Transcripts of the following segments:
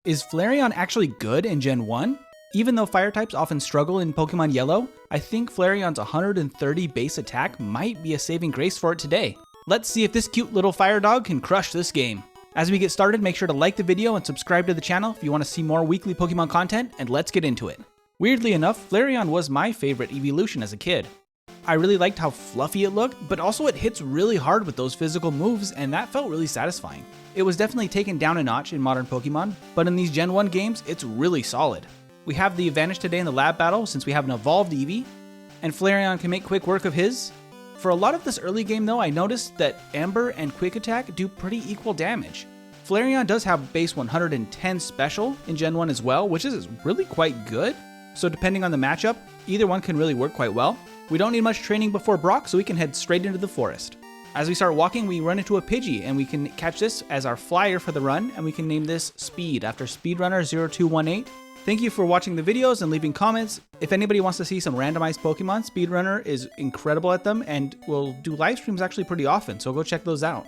Is Flareon actually good in Gen 1? Even though fire types often struggle in Pokemon Yellow, I think Flareon's 130 base attack might be a saving grace for it today. Let's see if this cute little fire dog can crush this game. As we get started, make sure to like the video and subscribe to the channel if you want to see more weekly Pokemon content, and let's get into it. Weirdly enough, Flareon was my favorite Eeveelution as a kid. I really liked how fluffy it looked, but also it hits really hard with those physical moves, and that felt really satisfying. It was definitely taken down a notch in modern Pokemon, but in these Gen 1 games, it's really solid. We have the advantage today in the lab battle since we have an evolved Eevee, and Flareon can make quick work of his. For a lot of this early game though, I noticed that Ember and Quick Attack do pretty equal damage. Flareon does have base 110 special in Gen 1 as well, which is really quite good. So depending on the matchup, either one can really work quite well. We don't need much training before Brock, so we can head straight into the forest. As we start walking, we run into a Pidgey, and we can catch this as our flyer for the run, and we can name this Speed after Speedrunner0218. Thank you for watching the videos and leaving comments. If anybody wants to see some randomized Pokemon, Speedrunner is incredible at them and will do live streams actually pretty often, so go check those out.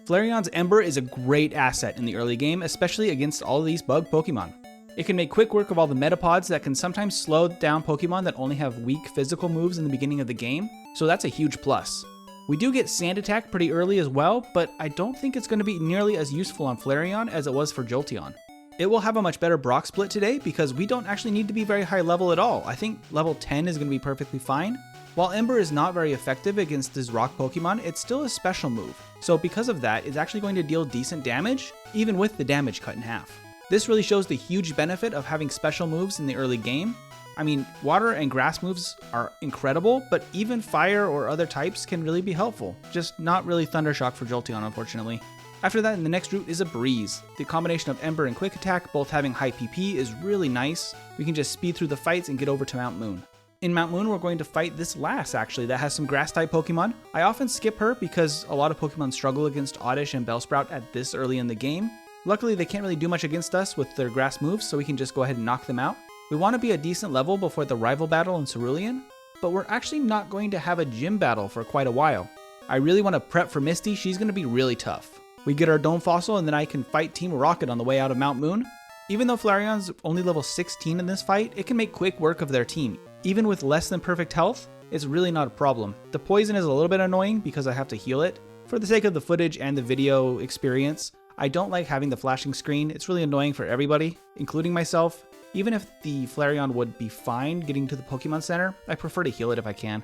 Flareon's Ember is a great asset in the early game, especially against all of these bug Pokemon. It can make quick work of all the Metapods that can sometimes slow down Pokemon that only have weak physical moves in the beginning of the game, so that's a huge plus. We do get Sand Attack pretty early as well, but I don't think it's going to be nearly as useful on Flareon as it was for Jolteon. It will have a much better Brock split today because we don't actually need to be very high level at all. I think level 10 is going to be perfectly fine. While Ember is not very effective against this rock Pokemon, it's still a special move. So because of that, it's actually going to deal decent damage, even with the damage cut in half. This really shows the huge benefit of having special moves in the early game. I mean, water and grass moves are incredible, but even fire or other types can really be helpful. Just not really Thundershock for Jolteon, unfortunately. After that, in the next route is a Breeze. The combination of Ember and Quick Attack, both having high PP, is really nice. We can just speed through the fights and get over to Mount Moon. In Mount Moon, we're going to fight this Lass, actually, that has some Grass-type Pokemon. I often skip her because a lot of Pokemon struggle against Oddish and Bellsprout at this early in the game. Luckily, they can't really do much against us with their grass moves, so we can just go ahead and knock them out. We want to be a decent level before the rival battle in Cerulean, but we're actually not going to have a gym battle for quite a while. I really want to prep for Misty. She's going to be really tough. We get our Dome Fossil, and then I can fight Team Rocket on the way out of Mount Moon. Even though Flareon's only level 16 in this fight, it can make quick work of their team. Even with less than perfect health, it's really not a problem. The poison is a little bit annoying because I have to heal it. For the sake of the footage and the video experience, I don't like having the flashing screen. It's really annoying for everybody, including myself. Even if the Flareon would be fine getting to the Pokemon Center, I prefer to heal it if I can.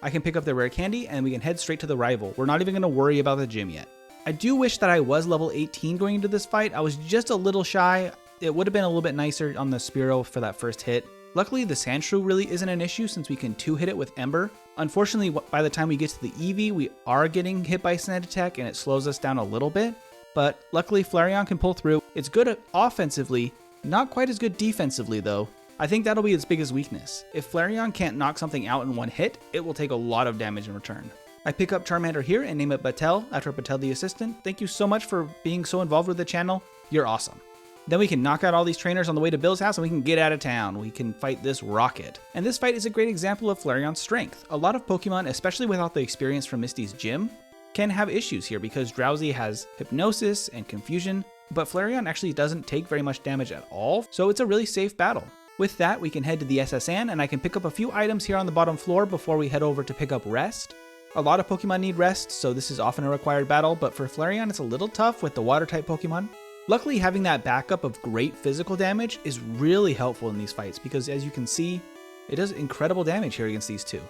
I can pick up the rare candy and we can head straight to the rival. We're not even going to worry about the gym yet. I do wish that I was level 18 going into this fight. I was just a little shy. It would have been a little bit nicer on the Spearow for that first hit. Luckily, the Sandshrew really isn't an issue since we can 2-hit it with Ember. Unfortunately, by the time we get to the Eevee, we are getting hit by Sand Attack and it slows us down a little bit. But luckily, Flareon can pull through. It's good offensively, not quite as good defensively though. I think that'll be its biggest weakness. If Flareon can't knock something out in one hit, it will take a lot of damage in return. I pick up Charmander here and name it Batel after Batel the assistant. Thank you so much for being so involved with the channel. You're awesome. Then we can knock out all these trainers on the way to Bill's house and we can get out of town. We can fight this Rocket. And this fight is a great example of Flareon's strength. A lot of Pokemon, especially without the experience from Misty's gym, can have issues here because Drowsy has Hypnosis and Confusion, but Flareon actually doesn't take very much damage at all, so it's a really safe battle. With that, we can head to the SSN and I can pick up a few items here on the bottom floor before we head over to pick up Rest. A lot of Pokemon need Rest, so this is often a required battle, but for Flareon it's a little tough with the Water-type Pokemon. Luckily, having that backup of great physical damage is really helpful in these fights because as you can see, it does incredible damage here against these two.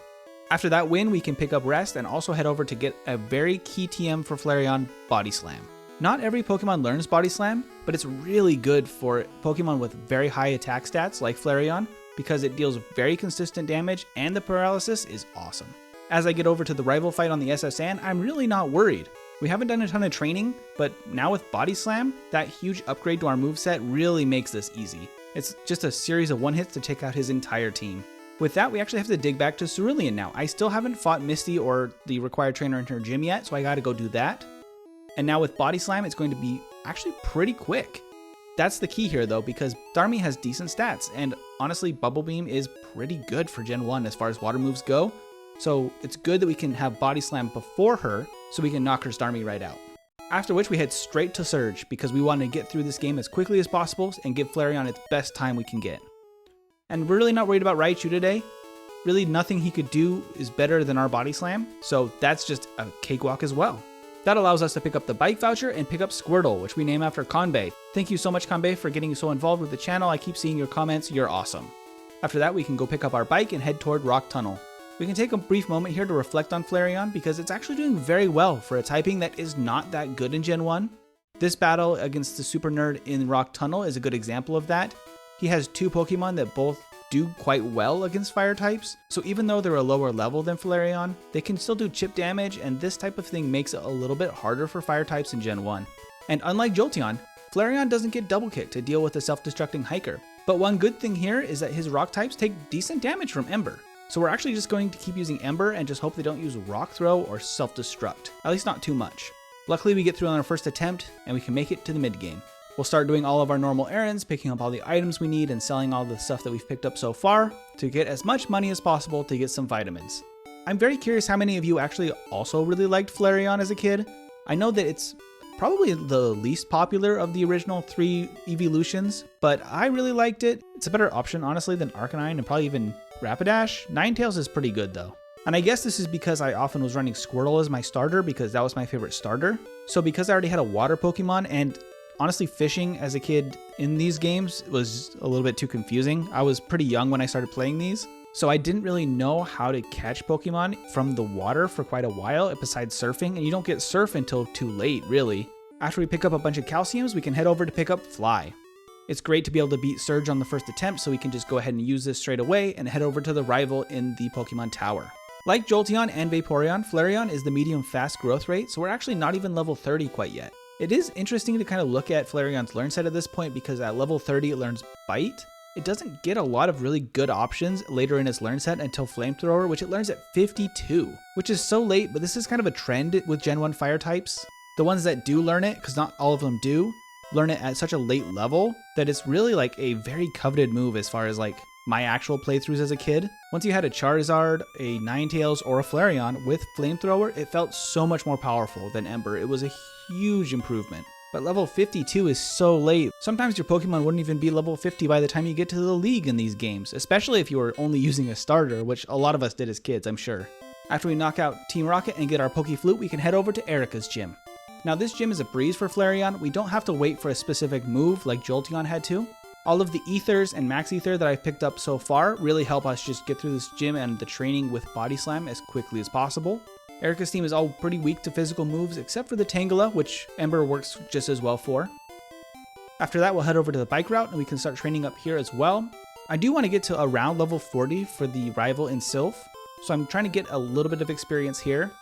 After that win, we can pick up Rest and also head over to get a very key TM for Flareon, Body Slam. Not every Pokemon learns Body Slam, but it's really good for Pokemon with very high attack stats like Flareon because it deals very consistent damage and the paralysis is awesome. As I get over to the rival fight on the SSN, I'm really not worried. We haven't done a ton of training, but now with Body Slam, that huge upgrade to our moveset really makes this easy. It's just a series of one-hits to take out his entire team. With that, we actually have to dig back to Cerulean now. I still haven't fought Misty or the required trainer in her gym yet, so I gotta go do that. And now with Body Slam, it's going to be actually pretty quick. That's the key here though, because Darmy has decent stats, and honestly, Bubble Beam is pretty good for Gen 1 as far as water moves go. So it's good that we can have Body Slam before her, so we can knock her Starmie right out. After which we head straight to Surge because we want to get through this game as quickly as possible and give Flareon its best time we can get. And we're really not worried about Raichu today. Really nothing he could do is better than our Body Slam, so that's just a cakewalk as well. That allows us to pick up the bike voucher and pick up Squirtle, which we name after Kanbei. Thank you so much, Kanbei, for getting so involved with the channel. I keep seeing your comments. You're awesome. After that, we can go pick up our bike and head toward Rock Tunnel. We can take a brief moment here to reflect on Flareon because it's actually doing very well for a typing that is not that good in Gen 1. This battle against the Super Nerd in Rock Tunnel is a good example of that. He has two Pokemon that both do quite well against fire types, so even though they're a lower level than Flareon, they can still do chip damage, and this type of thing makes it a little bit harder for fire types in Gen 1. And unlike Jolteon, Flareon doesn't get double kick to deal with the self-destructing hiker. But one good thing here is that his rock types take decent damage from Ember. So we're actually just going to keep using Ember and just hope they don't use Rock Throw or self-destruct, at least not too much. Luckily we get through on our first attempt and we can make it to the mid-game. We'll start doing all of our normal errands, picking up all the items we need and selling all the stuff that we've picked up so far to get as much money as possible to get some vitamins. I'm very curious how many of you actually also really liked Flareon as a kid. I know that it's probably the least popular of the original 3 Eeveelutions, but I really liked it. It's a better option honestly than Arcanine and probably even Rapidash. Ninetales is pretty good though. And I guess this is because I often was running Squirtle as my starter because that was my favorite starter. So because I already had a water Pokemon, and honestly, fishing as a kid in these games was a little bit too confusing. I was pretty young when I started playing these, so I didn't really know how to catch Pokemon from the water for quite a while, besides surfing, and you don't get surf until too late, really. After we pick up a bunch of calciums, we can head over to pick up Fly. It's great to be able to beat Surge on the first attempt, so we can just go ahead and use this straight away and head over to the rival in the Pokemon Tower. Like Jolteon and Vaporeon, Flareon is the medium fast growth rate, so we're actually not even level 30 quite yet. It is interesting to kind of look at Flareon's learn set at this point because at level 30 it learns Bite. It doesn't get a lot of really good options later in its learn set until Flamethrower, which it learns at 52, which is so late, but this is kind of a trend with Gen 1 fire types. The ones that do learn it, because not all of them do, learn it at such a late level that it's really like a very coveted move as far as like my actual playthroughs as a kid. Once you had a Charizard, a Ninetales, or a Flareon with Flamethrower, it felt so much more powerful than Ember. It was a huge improvement. But level 52 is so late. Sometimes your Pokemon wouldn't even be level 50 by the time you get to the league in these games, especially if you were only using a starter, which a lot of us did as kids, I'm sure. After we knock out Team Rocket and get our Pokeflute, we can head over to Erica's gym. Now this gym is a breeze for Flareon. We don't have to wait for a specific move like Jolteon had to. All of the Ethers and Max Ether that I've picked up so far really help us just get through this gym and the training with Body Slam as quickly as possible. Erica's team is all pretty weak to physical moves except for the Tangela, which Ember works just as well for. After that, we'll head over to the bike route and we can start training up here as well. I do want to get to around level 40 for the rival in Sylph, so I'm trying to get a little bit of experience here.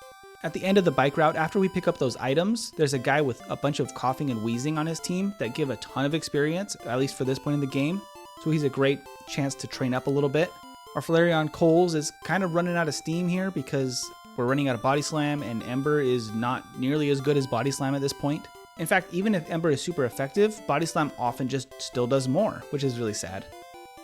At the end of the bike route, after we pick up those items, there's a guy with a bunch of coughing and wheezing on his team that give a ton of experience, at least for this point in the game, so he's a great chance to train up a little bit. Our Flareon Coles is kind of running out of steam here because we're running out of Body Slam and Ember is not nearly as good as Body Slam at this point. In fact, even if Ember is super effective, Body Slam often just still does more, which is really sad.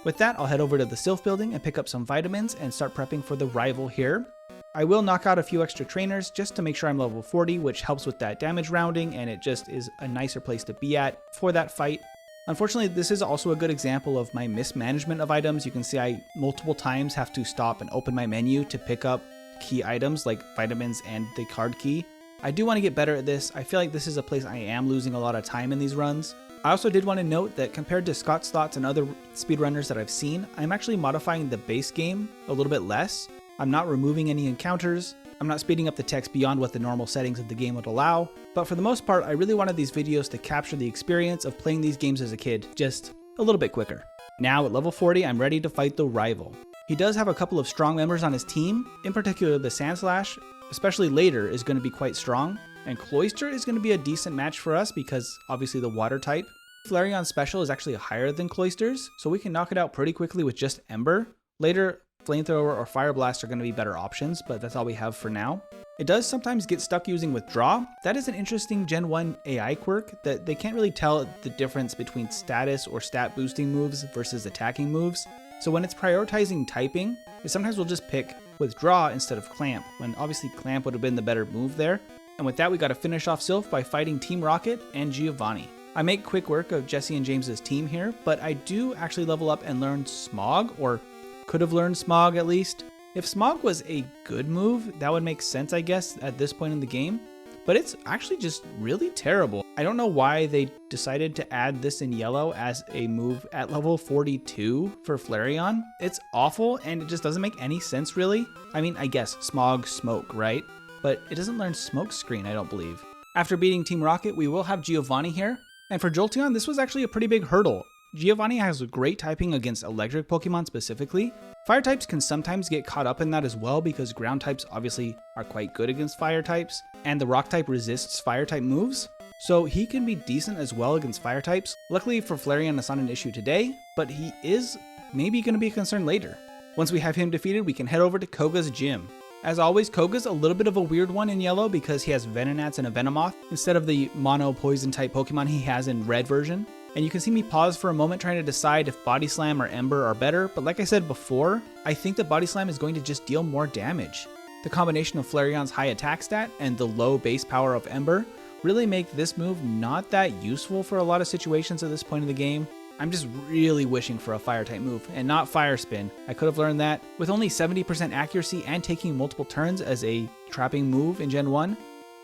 With that, I'll head over to the Sylph building and pick up some vitamins and start prepping for the rival here. I will knock out a few extra trainers just to make sure I'm level 40, which helps with that damage rounding, and it just is a nicer place to be at for that fight. Unfortunately, this is also a good example of my mismanagement of items. You can see I multiple times have to stop and open my menu to pick up key items like vitamins and the card key. I do want to get better at this. I feel like this is a place I am losing a lot of time in these runs. I also did want to note that compared to Scott Slots and other speedrunners that I've seen, I'm actually modifying the base game a little bit less. I'm not removing any encounters, I'm not speeding up the text beyond what the normal settings of the game would allow, but for the most part I really wanted these videos to capture the experience of playing these games as a kid, just a little bit quicker. Now at level 40 I'm ready to fight the rival. He does have a couple of strong members on his team, in particular the Sandslash, especially later, is going to be quite strong, and Cloyster is going to be a decent match for us because obviously the water type. Flareon's special is actually higher than Cloyster's, so we can knock it out pretty quickly with just Ember. Later, Flamethrower or Fire Blast are going to be better options, but that's all we have for now. It does sometimes get stuck using Withdraw. That is an interesting Gen 1 AI quirk that they can't really tell the difference between status or stat boosting moves versus attacking moves. So when it's prioritizing typing, it sometimes will just pick Withdraw instead of Clamp, when obviously Clamp would have been the better move there. And with that, we got to finish off Sylph by fighting Team Rocket and Giovanni. I make quick work of Jesse and James's team here, but I do actually level up and learn Smog, or could have learned Smog at least. If Smog was a good move, that would make sense, I guess, at this point in the game. But it's actually just really terrible. I don't know why they decided to add this in yellow as a move at level 42 for Flareon. It's awful and it just doesn't make any sense really. I mean, I guess Smog, Smoke, right? But it doesn't learn Smoke Screen, I don't believe. After beating Team Rocket, we will have Giovanni here. And for Jolteon, this was actually a pretty big hurdle. Giovanni has great typing against electric Pokemon specifically. Fire types can sometimes get caught up in that as well because ground types obviously are quite good against fire types, and the rock type resists fire type moves, so he can be decent as well against fire types. Luckily for Flareon, it's not an issue today, but he is maybe going to be a concern later. Once we have him defeated, we can head over to Koga's gym. As always, Koga's a little bit of a weird one in yellow because he has Venonats and a Venomoth instead of the mono poison type Pokemon he has in red version. And you can see me pause for a moment trying to decide if Body Slam or Ember are better, but like I said before, I think that Body Slam is going to just deal more damage. The combination of Flareon's high attack stat and the low base power of Ember really make this move not that useful for a lot of situations at this point in the game. I'm just really wishing for a fire type move and not Fire Spin. I could have learned that. With only 70% accuracy and taking multiple turns as a trapping move in Gen 1,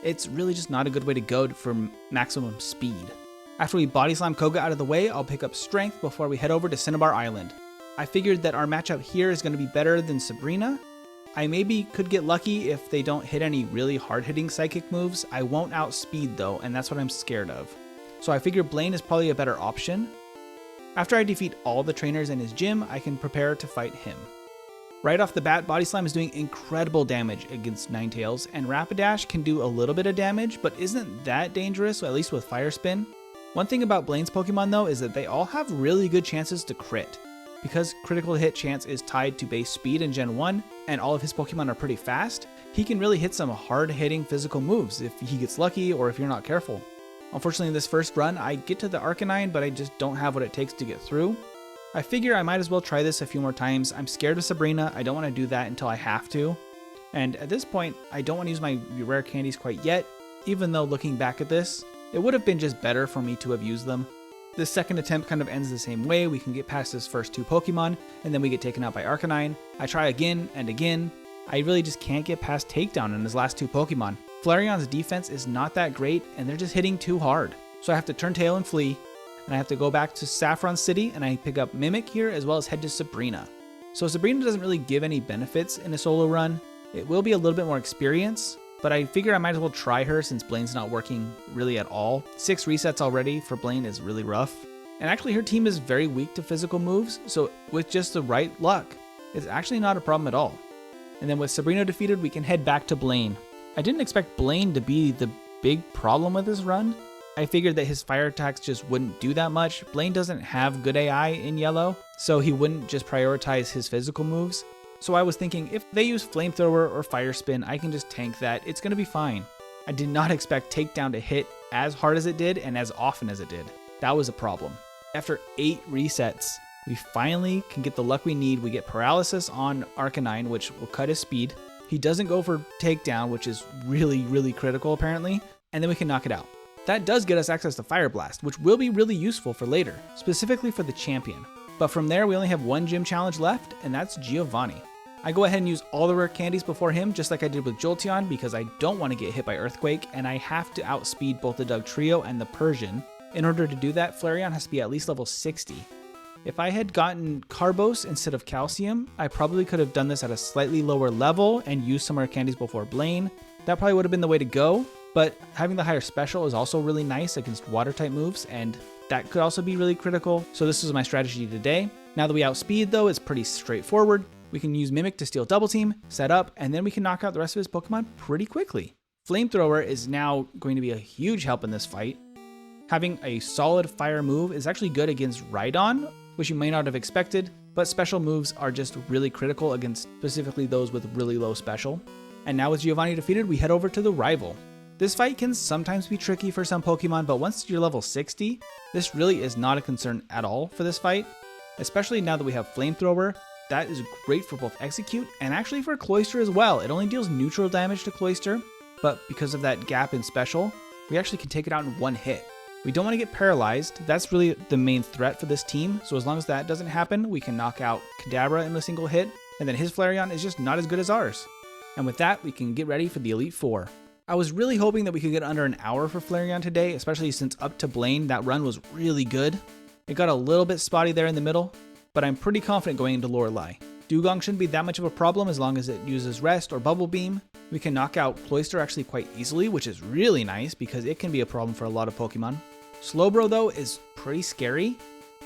it's really just not a good way to go for maximum speed. After we Body Slam Koga out of the way, I'll pick up Strength before we head over to Cinnabar Island. I figured that our matchup here is going to be better than Sabrina. I maybe could get lucky if they don't hit any really hard-hitting psychic moves. I won't outspeed though, and that's what I'm scared of. So I figure Blaine is probably a better option. After I defeat all the trainers in his gym, I can prepare to fight him. Right off the bat, Body Slam is doing incredible damage against Ninetales, and Rapidash can do a little bit of damage, but isn't that dangerous, at least with Fire Spin. One thing about Blaine's Pokemon though is that they all have really good chances to crit. Because critical hit chance is tied to base speed in Gen 1, and all of his Pokemon are pretty fast, he can really hit some hard-hitting physical moves if he gets lucky or if you're not careful. Unfortunately in this first run, I get to the Arcanine, but I just don't have what it takes to get through. I figure I might as well try this a few more times. I'm scared of Sabrina, I don't want to do that until I have to. And at this point, I don't want to use my rare candies quite yet, even though looking back at this, it would have been just better for me to have used them. This second attempt kind of ends the same way. We can get past his first two Pokemon, and then we get taken out by Arcanine. I try again and again. I really just can't get past Takedown in his last two Pokemon. Flareon's defense is not that great, and they're just hitting too hard. So I have to turn tail and flee, and I have to go back to Saffron City, and I pick up Mimic here, as well as head to Sabrina. So Sabrina doesn't really give any benefits in a solo run. It will be a little bit more experience, but I figure I might as well try her since Blaine's not working really at all. 6 resets already for Blaine is really rough. And actually her team is very weak to physical moves, so with just the right luck, it's actually not a problem at all. And then with Sabrina defeated, we can head back to Blaine. I didn't expect Blaine to be the big problem with this run. I figured that his fire attacks just wouldn't do that much. Blaine doesn't have good AI in yellow, so he wouldn't just prioritize his physical moves. So I was thinking, if they use Flamethrower or Fire Spin, I can just tank that. It's going to be fine. I did not expect Takedown to hit as hard as it did and as often as it did. That was a problem. After 8 resets, we finally can get the luck we need. We get Paralysis on Arcanine, which will cut his speed. He doesn't go for Takedown, which is really, really critical apparently, and then we can knock it out. That does get us access to Fire Blast, which will be really useful for later, specifically for the champion. But from there, we only have one gym challenge left, and that's Giovanni. I go ahead and use all the rare candies before him, just like I did with Jolteon, because I don't want to get hit by Earthquake, and I have to outspeed both the Dugtrio and the Persian. In order to do that, Flareon has to be at least level 60. If I had gotten Carbos instead of Calcium, I probably could have done this at a slightly lower level and used some rare candies before Blaine. That probably would have been the way to go, but having the higher special is also really nice against water type moves, and that could also be really critical, so this is my strategy today. Now that we outspeed though, it's pretty straightforward. We can use Mimic to steal Double Team, set up, and then we can knock out the rest of his Pokemon pretty quickly. Flamethrower is now going to be a huge help in this fight. Having a solid fire move is actually good against Rhydon, which you may not have expected, but special moves are just really critical against specifically those with really low special. And now with Giovanni defeated, we head over to the rival. This fight can sometimes be tricky for some Pokemon, but once you're level 60, this really is not a concern at all for this fight, especially now that we have Flamethrower. That is great for both Execute and actually for Cloyster as well. It only deals neutral damage to Cloyster, but because of that gap in special, we actually can take it out in one hit. We don't want to get paralyzed. That's really the main threat for this team. So as long as that doesn't happen, we can knock out Kadabra in a single hit. And then his Flareon is just not as good as ours. And with that, we can get ready for the Elite Four. I was really hoping that we could get under an hour for Flareon today, especially since up to Blaine, that run was really good. It got a little bit spotty there in the middle, but I'm pretty confident going into Lorelei. Dugong shouldn't be that much of a problem as long as it uses Rest or Bubble Beam. We can knock out Cloyster actually quite easily, which is really nice because it can be a problem for a lot of Pokemon. Slowbro though is pretty scary.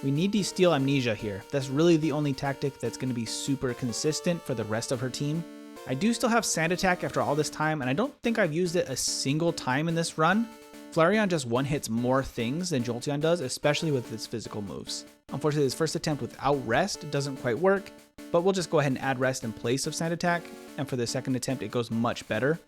We need to steal Amnesia here. That's really the only tactic that's going to be super consistent for the rest of her team. I do still have Sand Attack after all this time, and I don't think I've used it a single time in this run. Flareon just one-hits more things than Jolteon does, especially with its physical moves. Unfortunately, his first attempt without Rest doesn't quite work, but we'll just go ahead and add Rest in place of Sand Attack, and for the second attempt it goes much better.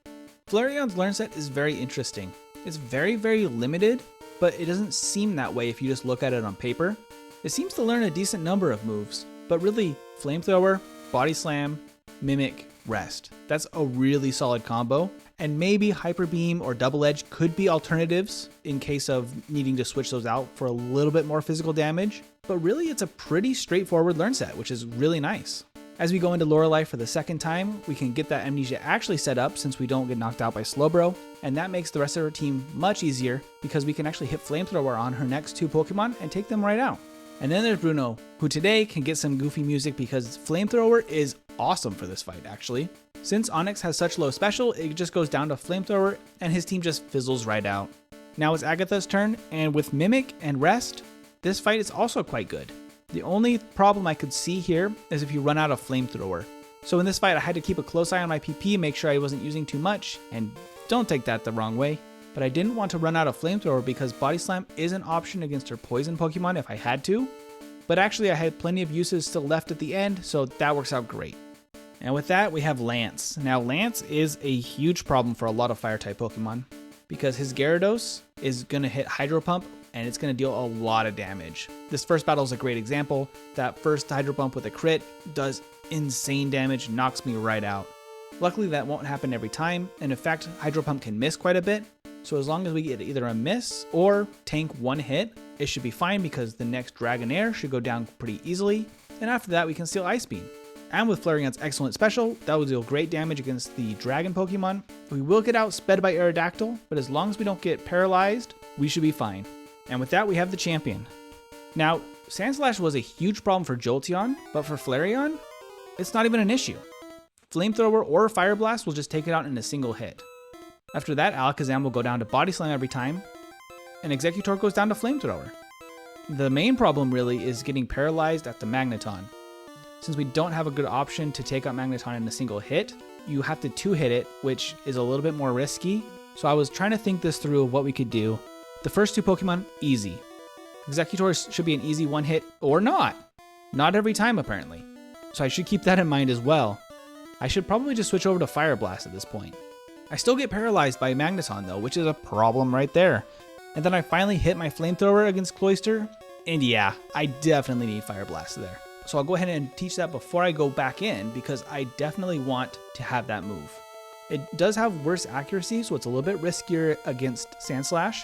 Flareon's learn set is very interesting. It's very, very limited, but it doesn't seem that way if you just look at it on paper. It seems to learn a decent number of moves, but really, Flamethrower, Body Slam, Mimic, Rest. That's a really solid combo, and maybe Hyper Beam or Double Edge could be alternatives in case of needing to switch those out for a little bit more physical damage, but really it's a pretty straightforward learn set, which is really nice. As we go into Lorelei for the second time, we can get that Amnesia actually set up since we don't get knocked out by Slowbro, and that makes the rest of her team much easier because we can actually hit Flamethrower on her next two Pokemon and take them right out. And then there's Bruno, who today can get some goofy music because Flamethrower is awesome for this fight actually. Since Onix has such low special, it just goes down to Flamethrower and his team just fizzles right out. Now it's Agatha's turn, and with Mimic and Rest, this fight is also quite good. The only problem I could see here is if you run out of Flamethrower. So in this fight I had to keep a close eye on my PP, make sure I wasn't using too much, and don't take that the wrong way, but I didn't want to run out of Flamethrower because Body Slam is an option against her poison Pokemon if I had to, but actually I had plenty of uses still left at the end, so that works out great. And with that we have Lance. Now Lance is a huge problem for a lot of Fire-type Pokemon because his Gyarados is going to hit Hydro Pump and it's going to deal a lot of damage. This first battle is a great example. That first Hydro Pump with a crit does insane damage, knocks me right out. Luckily that won't happen every time, and in fact Hydro Pump can miss quite a bit, so as long as we get either a miss or tank one hit, it should be fine because the next Dragonair should go down pretty easily, and after that we can steal Ice Beam. And with Flareon's excellent special, that will deal great damage against the Dragon Pokemon. We will get outsped by Aerodactyl, but as long as we don't get paralyzed, we should be fine. And with that, we have the champion. Now, Sandslash was a huge problem for Jolteon, but for Flareon, it's not even an issue. Flamethrower or Fire Blast will just take it out in a single hit. After that, Alakazam will go down to Body Slam every time, and Executor goes down to Flamethrower. The main problem really is getting paralyzed at the Magneton. Since we don't have a good option to take out Magneton in a single hit, you have to two-hit it, which is a little bit more risky. So I was trying to think this through of what we could do. The first two Pokemon, easy. Executor should be an easy one-hit, or not. Not every time, apparently. So I should keep that in mind as well. I should probably just switch over to Fire Blast at this point. I still get paralyzed by Magneton though, which is a problem right there. And then I finally hit my Flamethrower against Cloyster, and yeah, I definitely need Fire Blast there. So I'll go ahead and teach that before I go back in because I definitely want to have that move. It does have worse accuracy, so it's a little bit riskier against Sandslash,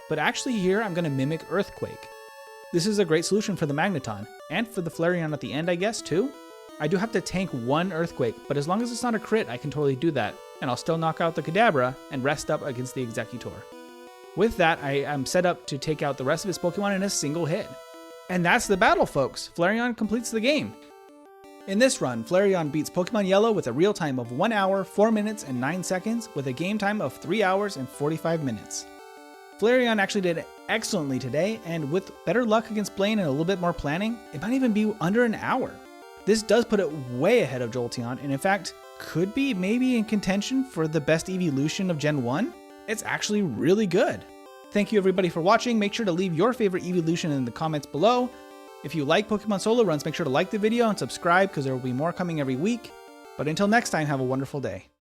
but actually here I'm going to Mimic Earthquake. This is a great solution for the Magneton, and for the Flareon at the end I guess too. I do have to tank one Earthquake, but as long as it's not a crit I can totally do that, and I'll still knock out the Kadabra and rest up against the Executor. With that, I am set up to take out the rest of his Pokemon in a single hit. And that's the battle, folks. Flareon completes the game. In this run, Flareon beats Pokemon Yellow with a real time of 1 hour, 4 minutes, and 9 seconds, with a game time of 3 hours and 45 minutes. Flareon actually did excellently today, and with better luck against Blaine and a little bit more planning, it might even be under an hour. This does put it way ahead of Jolteon, and in fact, could be maybe in contention for the best Eeveelution of Gen 1. It's actually really good. Thank you everybody for watching. Make sure to leave your favorite Eeveelution in the comments below. If you like Pokemon Solo Runs, make sure to like the video and subscribe because there will be more coming every week. But until next time, have a wonderful day.